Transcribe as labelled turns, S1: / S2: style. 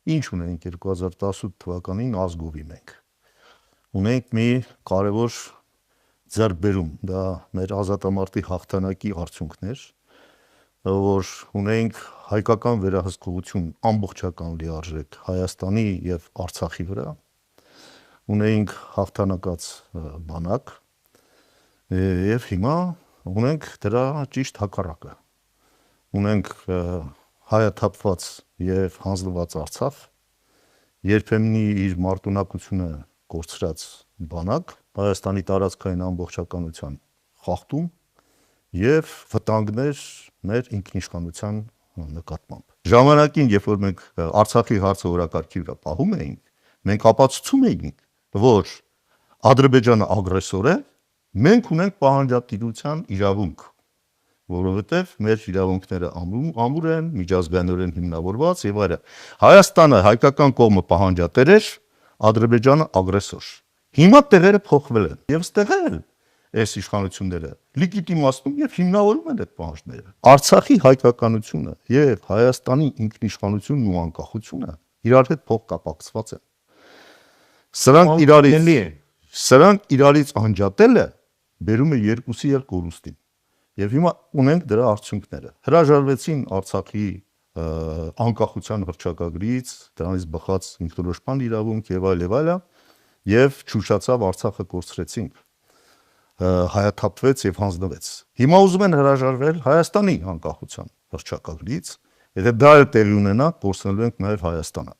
S1: Ինչ ունենք 2018 թվականին ազգովի մենք։ Ունենք մի կարևոր ձեռքբերում, դա մեր ազատամարտի հաղթանակի արդյունքներ, որ ունենք հայկական վերահսկողություն ամբողջական լիարժեք Հայաստանի եւ Արցախի վրա, ունենք հաղթանակած բանակ եւ հիմա ունենք դրա ճիշտ հակառակը։ Ունենք հայաթափված եւ հանձնված Արցախ, երբեմնի իր մարտունակությունը կորցրած բանակ, Հայաստանի տարածքային ամբողջականության խախտում եւ վտանգներ մեր ինքնիշխանության նկատմամբ։ Ժամանակին, երբ որ մենք Արցախի հարցը օրակարգի վրա պահում էինք, մենք ապացուցում էինք, որ Ադրբեջանը ագրեսոր է, մենք ունենք պահանջատիրության իրավունք, որովհետև մեր իրավունքները ամուր են, միջազգայինորեն հիմնավորված եւ այլն։ Հայաստանը հայկական կողմը պահանջատեր էր, Ադրբեջանը ագրեսոր։ Հիմա տեղերը փոխվել են եւ ստեղել այս իշխանությունները լեգիտիմացնում եւ հիմնավորում են այդ պահանջները։ Արցախի հայկականությունը եւ Հայաստանի ինքնիշխանությունն ու անկախությունը իրար հետ փոխկապակցված են։ Սրանք իրարից անջատելը բերում է երկուսի էլ կորուստին։ Եվ հիմա ունենք դրա արդյունքները։ Հրաժարվեցին Արցախի անկախության հռչակագրից, դրանից բխած ինքնորոշման իրավունք եւ այլ, եւ չուշացավ Արցախը կորցրեցինք, հայաթափվեց եւ հանձնվեց։ Հիմա ուզում են հրաժարվել Հայաստանի անկախության հռչակագրից, եթե դա էլ տեղի ունենա, կորցնելու ենք նաեւ Հայաստանը։